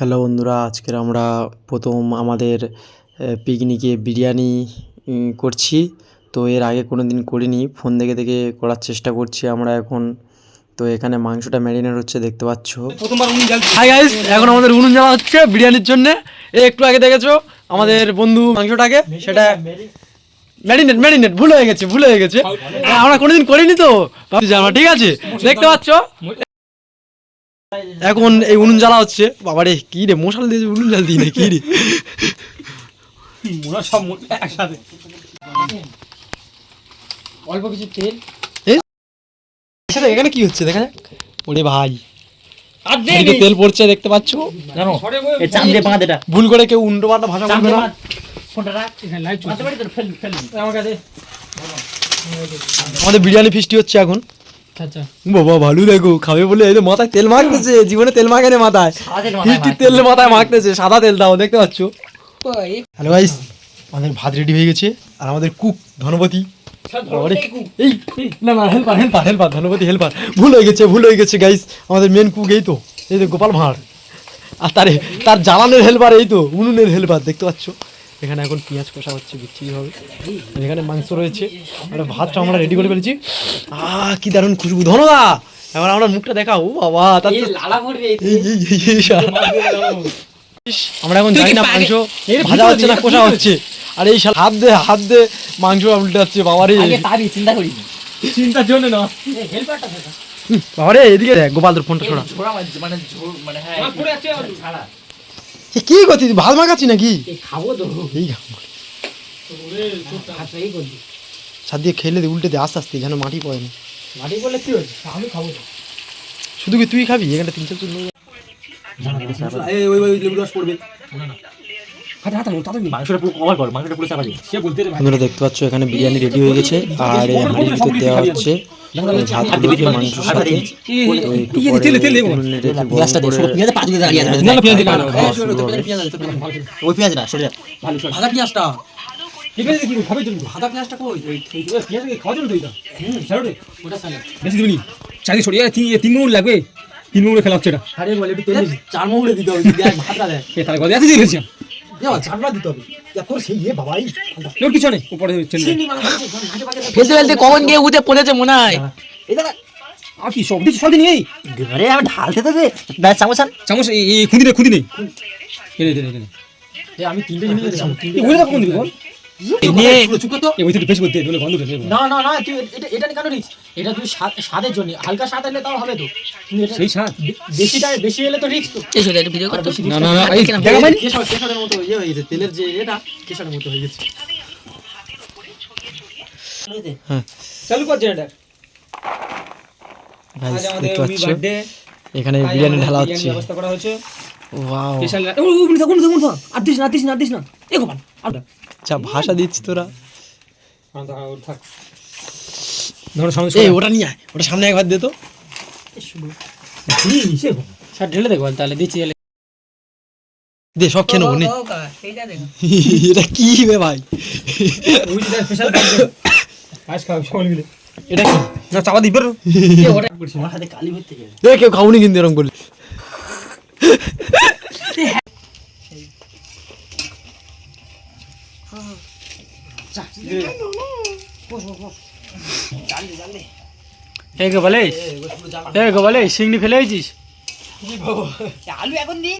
Hello বন্ধুরা, আজকের আমরা প্রথম আমাদের পিকনিকে বিরিয়ানি করছি। তো এর আগে কোনো দিন করিনি, ফোন দেখে দেখে করার চেষ্টা করছি আমরা এখন। তো এখানে মাংসটা ম্যারিনেট হচ্ছে, দেখতে পাচ্ছ। হাই গাইস, এখন আমাদের উনুন জ্বালা হচ্ছে বিরিয়ানির জন্য। একটু আগে দেখেছো আমাদের বন্ধু মাংসটাকে, সেটা ম্যারিনেট ভুল হয়ে গেছে। আমরা কোনোদিন করিনি তো, ঠিক আছে, দেখতে পাচ্ছ। এখন এই উনুন জ্বালা হচ্ছে। বাবারে কি রে, মশাল দিয়ে উনুন জ্বাল দিই না কি রে, সব একসাথে অল্প কিছু তেল। এখানে কি হচ্ছে দেখা যাক। ওরে ভাই, তেল পড়ছে দেখতে পাচ্ছ। ভুল করে কেউ উল্টো পাল্টা ভাষা বলবে না। আমাদের বিরিয়ানি ফিস্টি হচ্ছে এখন। বাবা ভালো, দেখো খাবে বলে এই তো মাথায় তেল মাখতেছে, জীবনে তেল মাখে না মাথায়, তেল মাথায় মাখতেছে, সাদা তেল দাও, দেখতে পাচ্ছ। হ্যালো গাইস, আমাদের ভাত রেডি হয়ে গেছে। আর আমাদের cook Dhanpati, helper Dhanpati helper, ভুল হয়ে গেছে গাইস। আমাদের মেন কুক এই তো গোপাল ভাঁড়, আর তার জ্বালানের হেল্পার এই তো উনুনের হেল্পার, দেখতে পাচ্ছ। এখানে এখন পেঁয়াজ কষা হচ্ছে বিচ্ছিরিভাবে। এখানে মাংস রয়েছে, আমরা ভাতটা আমরা রেডি করে ফেলেছি। কি দারুণ খুশবু। ধনদা, এবার আমরা মুখটা দেখাও। ও বাবা, আমরা এখন জানি না মাংস ভাজা হচ্ছে না কষা হচ্ছে। আর এই হাত দে মাংস উল্টে যাচ্ছে। বাবারে চিন্তার জন্য না, বাবারে এদিকে দেখ, গোপাল তোর ফোনটা ছোড়া। কি করছিস, ভাত মাখাচ্ছি নাকি? ছাদ দিয়ে খেলে দে, উল্টে দে আস্তে আস্তে, যেন মাটি পড়ে না। মাটি পড়লে কি হচ্ছে, আমি খাবো শুধু কি তুই খাবি? এখানে 3-4 জন দেখতে পাচ্ছ। এখানে বিরিয়ানি রেডি হয়ে গেছে, আর হাঁড়ির ভিতর দেওয়া হচ্ছে ভাতগুলোকে মাংসের সাথে। তিন মুড় লাগবে, 3 মুড়ে খেলা হচ্ছে এটা। 4 মুড়ে দিতে হবে, তাহলে কথা আছে দিয়েছি পিছনে কখন গিয়ে উঠে পড়েছে মনে হয়। কি সব দিচ্ছি, সব দিন এই ঢালতে দেবে চামচ চামচ, খুঁদি নেই। আমি 3টে জিনিস কখন দিবি বল? স্বাদের জন্য হালকা স্বাদ এলে তাও হবে তো, সেই স্বাদ বেশি এলে তো রিস্ক তো। কেশরের মতো ইয়ে হয়ে গেছে, তেলের যে এটা কেশরের মতো হয়ে গেছে। চালু করছে এটা। এখানে বিরিয়ানি ঢালা হচ্ছে, ব্যবস্থা করা হয়েছে। ওয়াও, আর দিস না এ গোপাল, আচ্ছা ভাষা দিচ্ছি তোরা। ওটা নিয়ে আয়, ওটা সামনে একবার দে তো, ঢেলে দেখো তাহলে দিচ্ছি। দে সব খেয়ে নেবো। এটা কি বে ভাই, এটা কি না চাপা দিবে কেউ খাওনি কিন্তু এরকম করলে। গোপালে সিংড়ি ফেলে আলু এখন